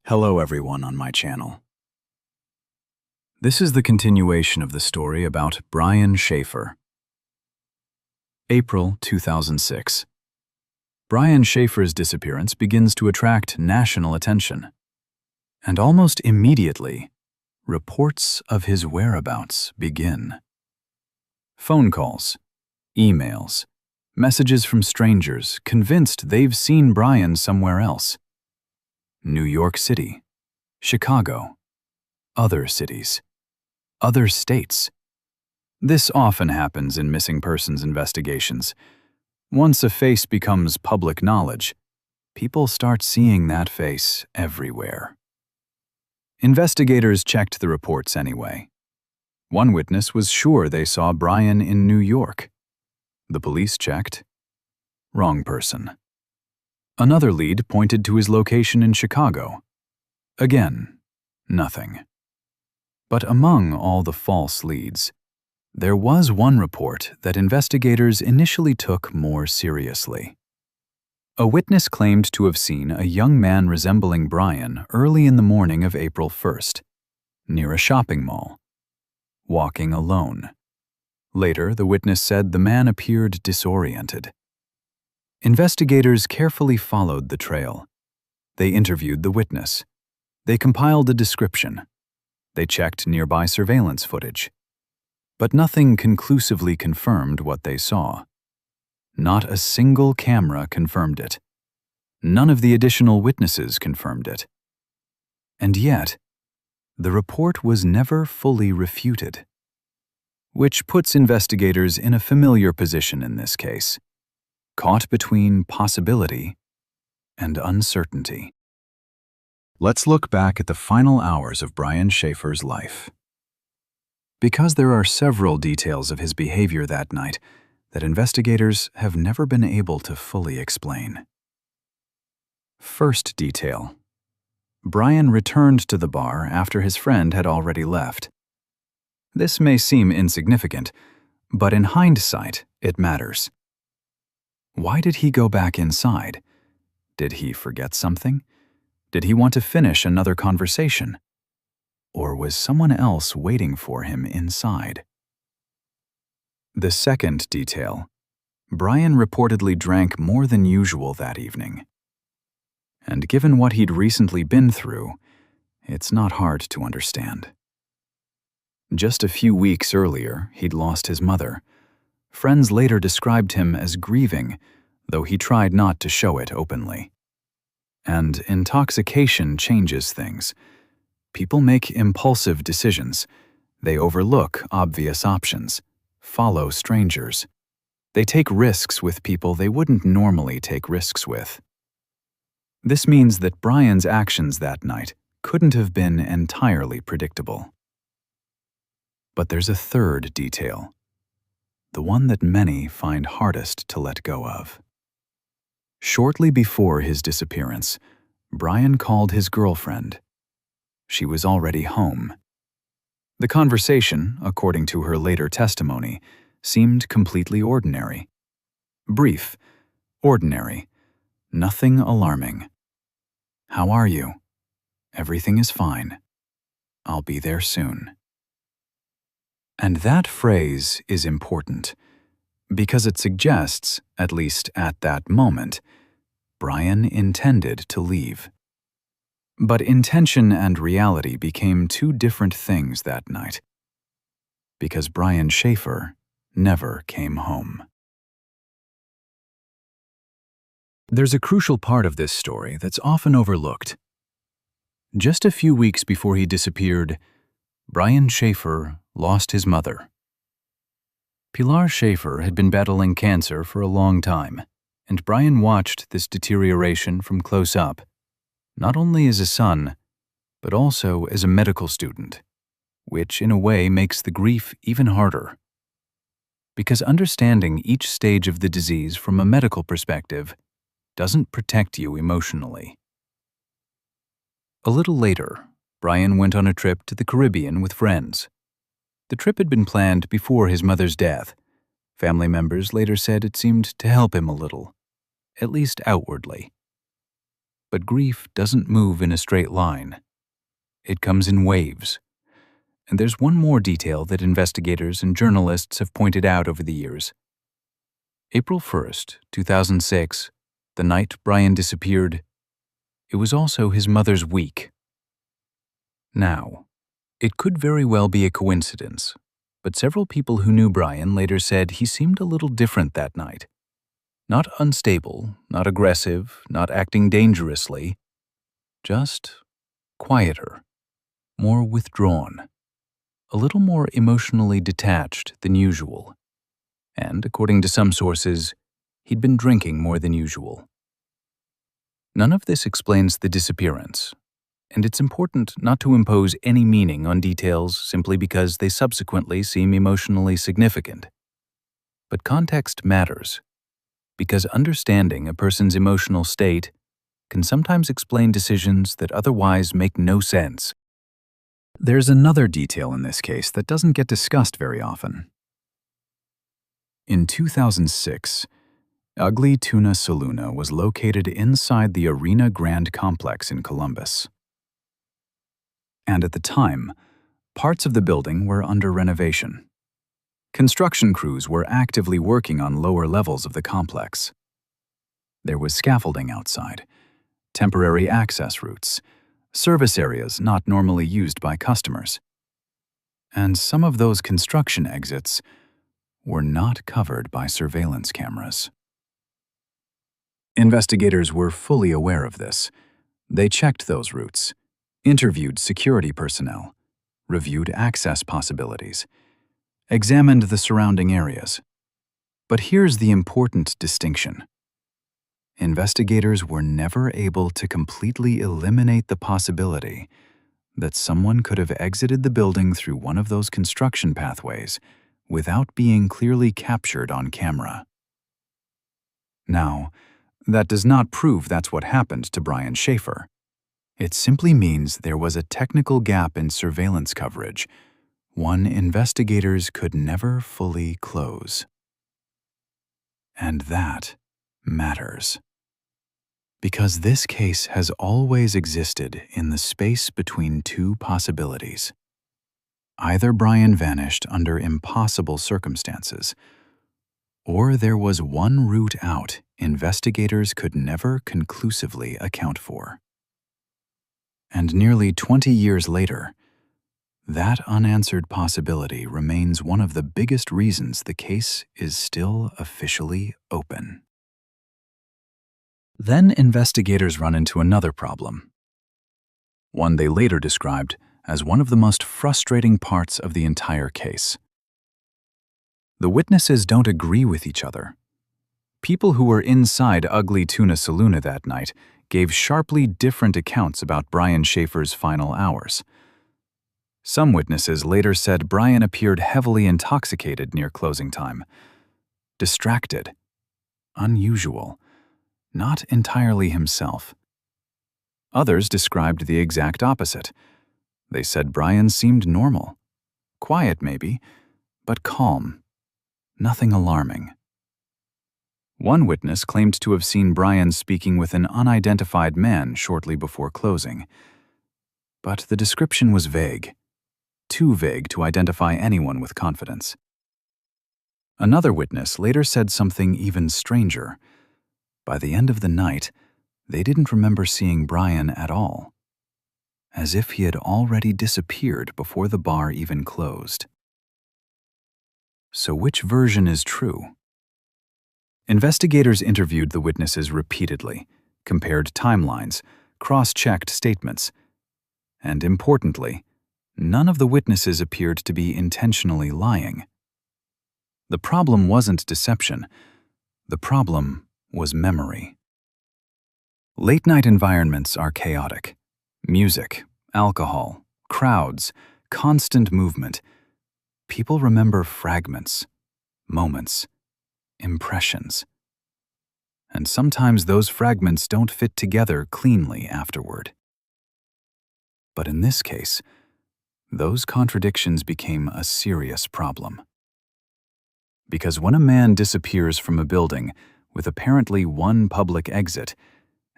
Hello everyone on my channel. This is the continuation of the story about Brian Shaffer. April 2006. Brian Shaffer's disappearance begins to attract national attention. And almost immediately, reports of his whereabouts begin. Phone calls, emails, messages from strangers convinced they've seen Brian somewhere else. New York City, Chicago, other cities, other states. This often happens in missing persons investigations. Once a face becomes public knowledge, people start seeing that face everywhere. Investigators checked the reports anyway. One witness was sure they saw Brian in New York. The police checked. Wrong person. Another lead pointed to his location in Chicago. Again, nothing. But among all the false leads, there was one report that investigators initially took more seriously. A witness claimed to have seen a young man resembling Brian early in the morning of April 1st, near a shopping mall, walking alone. Later, the witness said the man appeared disoriented. Investigators carefully followed the trail. They interviewed the witness. They compiled a description. They checked nearby surveillance footage. But nothing conclusively confirmed what they saw. Not a single camera confirmed it. None of the additional witnesses confirmed it. And yet, the report was never fully refuted. Which puts investigators in a familiar position in this case. Caught between possibility and uncertainty. Let's look back at the final hours of Brian Shaffer's life. Because there are several details of his behavior that night that investigators have never been able to fully explain. First detail. Brian returned to the bar after his friend had already left. This may seem insignificant, but in hindsight, it matters. Why did he go back inside? Did he forget something? Did he want to finish another conversation? Or was someone else waiting for him inside? The second detail. Brian reportedly drank more than usual that evening. And given what he'd recently been through, it's not hard to understand. Just a few weeks earlier, he'd lost his mother. Friends later described him as grieving, though he tried not to show it openly. And intoxication changes things. People make impulsive decisions. They overlook obvious options, follow strangers. They take risks with people they wouldn't normally take risks with. This means that Brian's actions that night couldn't have been entirely predictable. But there's a third detail. The one that many find hardest to let go of. Shortly before his disappearance, Brian called his girlfriend. She was already home. The conversation, according to her later testimony, seemed completely ordinary. Brief, ordinary, nothing alarming. "How are you? Everything is fine. I'll be there soon." And that phrase is important, because it suggests, at least at that moment, Brian intended to leave. But intention and reality became two different things that night, because Brian Shaffer never came home. There's a crucial part of this story that's often overlooked. Just a few weeks before he disappeared, Brian Shaffer lost his mother. Pilar Shaffer had been battling cancer for a long time, and Brian watched this deterioration from close up, not only as a son, but also as a medical student, which in a way makes the grief even harder. Because understanding each stage of the disease from a medical perspective doesn't protect you emotionally. A little later, Brian went on a trip to the Caribbean with friends. The trip had been planned before his mother's death. Family members later said it seemed to help him a little, at least outwardly. But grief doesn't move in a straight line. It comes in waves. And there's one more detail that investigators and journalists have pointed out over the years. April 1st, 2006, the night Brian disappeared, it was also his mother's week. Now, it could very well be a coincidence, but several people who knew Brian later said he seemed a little different that night. Not unstable, not aggressive, not acting dangerously, just quieter, more withdrawn, a little more emotionally detached than usual. And, according to some sources, he'd been drinking more than usual. None of this explains the disappearance, and it's important not to impose any meaning on details simply because they subsequently seem emotionally significant. But context matters, because understanding a person's emotional state can sometimes explain decisions that otherwise make no sense. There's another detail in this case that doesn't get discussed very often. In 2006, Ugly Tuna Saloona was located inside the Arena Grand complex in Columbus. And at the time, parts of the building were under renovation. Construction crews were actively working on lower levels of the complex. There was scaffolding outside, temporary access routes, service areas not normally used by customers. And some of those construction exits were not covered by surveillance cameras. Investigators were fully aware of this. They checked those routes, interviewed security personnel, reviewed access possibilities, examined the surrounding areas. But here's the important distinction. Investigators were never able to completely eliminate the possibility that someone could have exited the building through one of those construction pathways without being clearly captured on camera. Now, that does not prove that's what happened to Brian Shaffer. It simply means there was a technical gap in surveillance coverage, one investigators could never fully close. And that matters. Because this case has always existed in the space between two possibilities. Either Brian vanished under impossible circumstances, or there was one route out investigators could never conclusively account for. And nearly 20 years later, that unanswered possibility remains one of the biggest reasons the case is still officially open. Then investigators run into another problem, one they later described as one of the most frustrating parts of the entire case. The witnesses don't agree with each other. People who were inside Ugly Tuna Saloona that night gave sharply different accounts about Brian Shaffer's final hours. Some witnesses later said Brian appeared heavily intoxicated near closing time, distracted, unusual, not entirely himself. Others described the exact opposite. They said Brian seemed normal, quiet maybe, but calm, nothing alarming. One witness claimed to have seen Brian speaking with an unidentified man shortly before closing. But the description was vague, too vague to identify anyone with confidence. Another witness later said something even stranger. By the end of the night, they didn't remember seeing Brian at all, as if he had already disappeared before the bar even closed. So which version is true? Investigators interviewed the witnesses repeatedly, compared timelines, cross-checked statements, and importantly, none of the witnesses appeared to be intentionally lying. The problem wasn't deception. The problem was memory. Late-night environments are chaotic. Music, alcohol, crowds, constant movement. People remember fragments, moments, impressions. And sometimes those fragments don't fit together cleanly afterward. But in this case, those contradictions became a serious problem. Because when a man disappears from a building with apparently one public exit,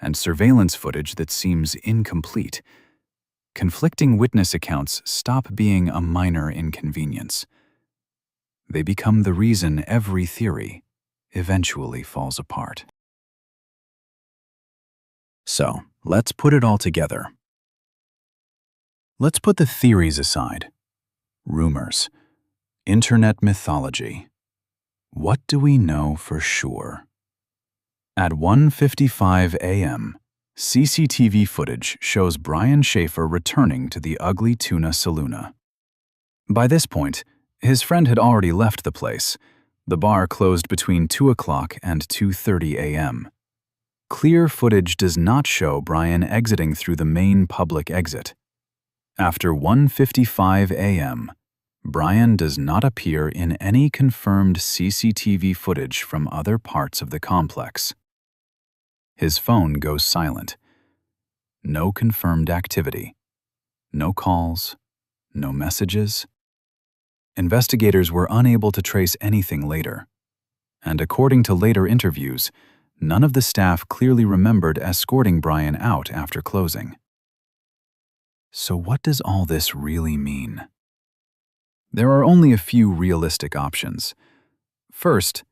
and surveillance footage that seems incomplete, conflicting witness accounts stop being a minor inconvenience. They become the reason every theory eventually falls apart. So, let's put it all together. Let's put the theories aside. Rumors, internet mythology. What do we know for sure? At 1:55 a.m., CCTV footage shows Brian Shaffer returning to the Ugly Tuna Saloona. By this point, his friend had already left the place. The bar closed between 2 o'clock and 2:30 a.m. Clear footage does not show Brian exiting through the main public exit. After 1:55 a.m., Brian does not appear in any confirmed CCTV footage from other parts of the complex. His phone goes silent. No confirmed activity. No calls. No messages. Investigators were unable to trace anything later. And according to later interviews, none of the staff clearly remembered escorting Brian out after closing. So what does all this really mean? There are only a few realistic options. First,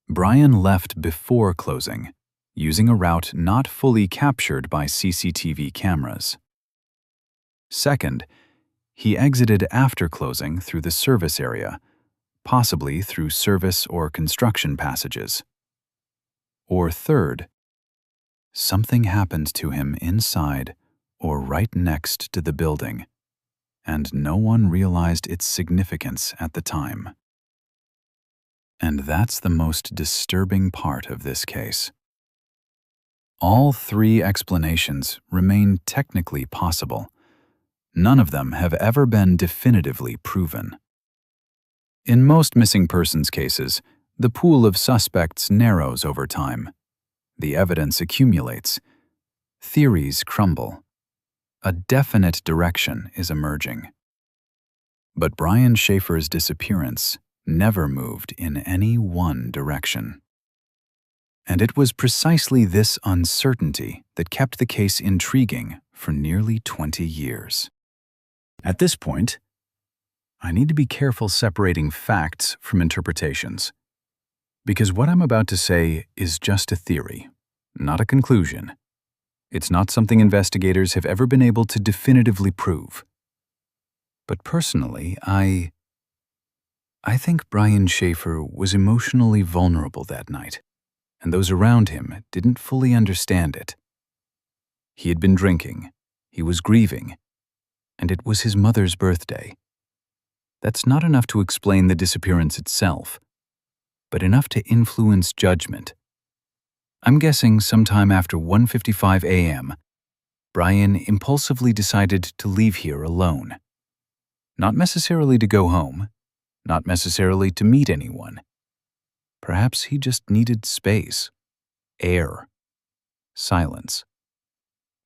Brian left before closing, using a route not fully captured by CCTV cameras. Second, he exited after closing through the service area, possibly through service or construction passages. Or third, something happened to him inside or right next to the building, and no one realized its significance at the time. And that's the most disturbing part of this case. All three explanations remain technically possible. None of them have ever been definitively proven. In most missing persons cases, the pool of suspects narrows over time. The evidence accumulates. Theories crumble. A definite direction is emerging. But Brian Shaffer's disappearance never moved in any one direction. And it was precisely this uncertainty that kept the case intriguing for nearly 20 years. At this point, I need to be careful separating facts from interpretations, because what I'm about to say is just a theory, not a conclusion. It's not something investigators have ever been able to definitively prove. But personally, I think Brian Shaffer was emotionally vulnerable that night, and those around him didn't fully understand it. He had been drinking, he was grieving, and it was his mother's birthday. That's not enough to explain the disappearance itself, but enough to influence judgment. I'm guessing sometime after 1:55 a.m., Brian impulsively decided to leave here alone. Not necessarily to go home, not necessarily to meet anyone. Perhaps he just needed space, air, silence.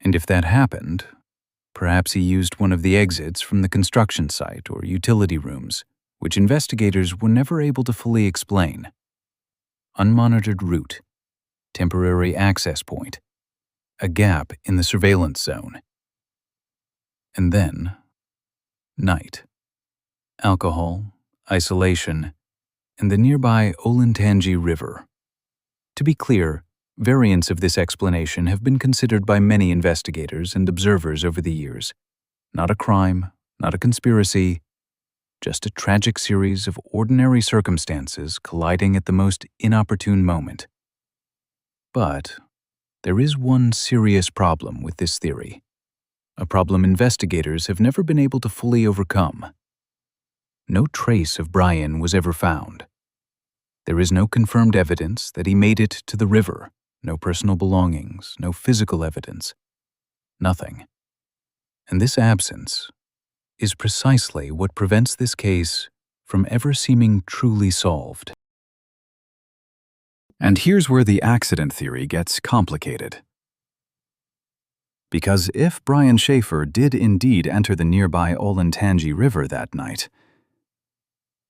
And if that happened, perhaps he used one of the exits from the construction site or utility rooms, which investigators were never able to fully explain. Unmonitored route, temporary access point, a gap in the surveillance zone. And then, night, alcohol, isolation, and the nearby Olentangy River. To be clear, variants of this explanation have been considered by many investigators and observers over the years. Not a crime, not a conspiracy, just a tragic series of ordinary circumstances colliding at the most inopportune moment. But there is one serious problem with this theory, a problem investigators have never been able to fully overcome. No trace of Brian was ever found. There is no confirmed evidence that he made it to the river, no personal belongings, no physical evidence, nothing. And this absence is precisely what prevents this case from ever seeming truly solved. And here's where the accident theory gets complicated. Because if Brian Shaffer did indeed enter the nearby Olentangy River that night,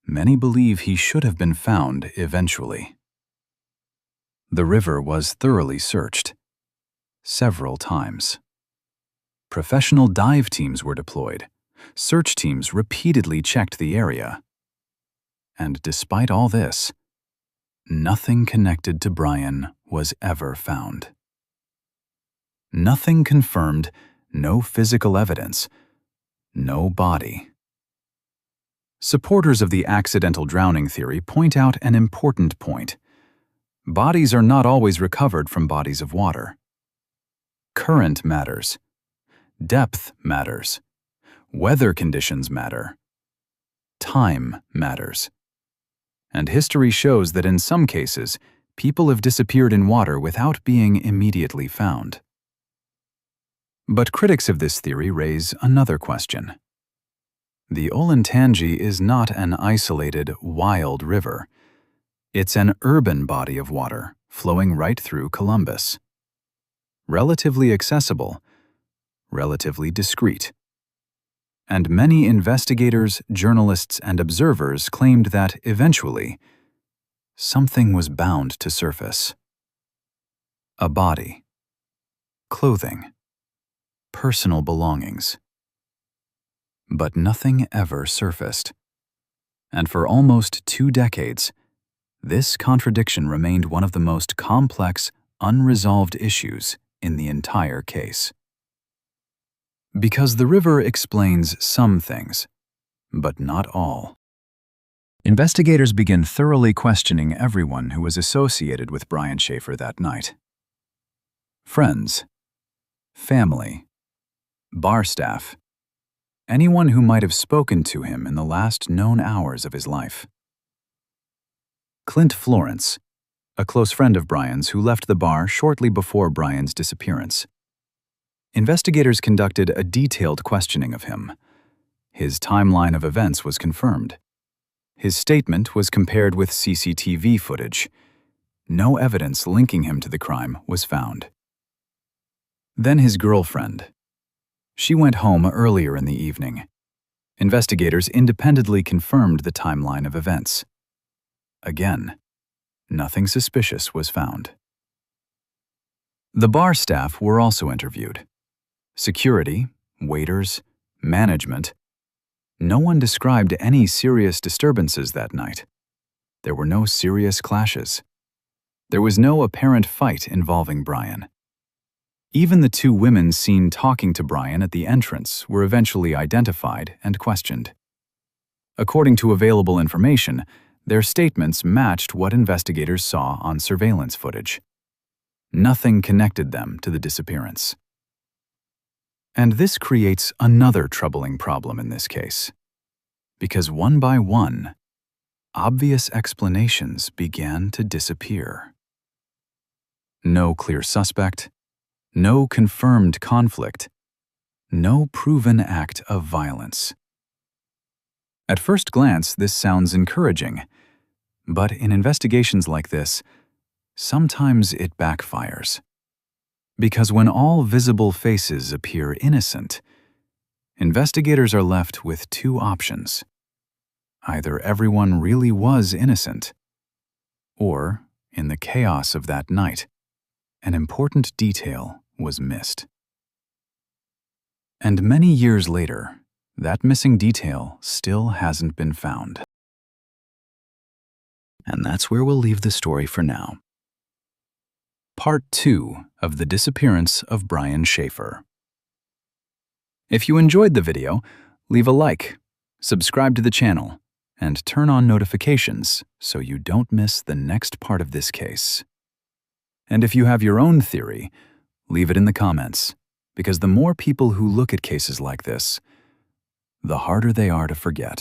many believe he should have been found eventually. The river was thoroughly searched. several times. Professional dive teams were deployed. Search teams repeatedly checked the area. And despite all this, nothing connected to Brian was ever found. Nothing confirmed, no physical evidence, no body. Supporters of the accidental drowning theory point out an important point. Bodies are not always recovered from bodies of water. Current matters. Depth matters. Weather conditions matter. Time matters. And history shows that in some cases, people have disappeared in water without being immediately found. But critics of this theory raise another question. The Olentangy is not an isolated, wild river. It's an urban body of water flowing right through Columbus. Relatively accessible, relatively discreet. And many investigators, journalists, and observers claimed that, eventually, something was bound to surface. A body, clothing, personal belongings. But nothing ever surfaced. And for almost 2 decades, this contradiction remained one of the most complex, unresolved issues in the entire case. Because the river explains some things, but not all. Investigators begin thoroughly questioning everyone who was associated with Brian Shaffer that night. Friends, family, bar staff, anyone who might have spoken to him in the last known hours of his life. Clint Florence, a close friend of Brian's who left the bar shortly before Brian's disappearance. Investigators conducted a detailed questioning of him. His timeline of events was confirmed. His statement was compared with CCTV footage. No evidence linking him to the crime was found. Then his girlfriend. She went home earlier in the evening. Investigators independently confirmed the timeline of events. Again, nothing suspicious was found. The bar staff were also interviewed. Security, waiters, management. No one described any serious disturbances that night. There were no serious clashes. There was no apparent fight involving Brian. Even the 2 women seen talking to Brian at the entrance were eventually identified and questioned. According to available information, their statements matched what investigators saw on surveillance footage. Nothing connected them to the disappearance. And this creates another troubling problem in this case, because one by one, obvious explanations began to disappear. No clear suspect, no confirmed conflict, no proven act of violence. At first glance, this sounds encouraging, but in investigations like this, sometimes it backfires. Because when all visible faces appear innocent, investigators are left with 2 options. Either everyone really was innocent, or, in the chaos of that night, an important detail was missed. And many years later, that missing detail still hasn't been found. And that's where we'll leave the story for now. Part 2 of the disappearance of Brian Shaffer. If you enjoyed the video, leave a like, subscribe to the channel, and turn on notifications so you don't miss the next part of this case. And if you have your own theory, leave it in the comments, because the more people who look at cases like this, the harder they are to forget.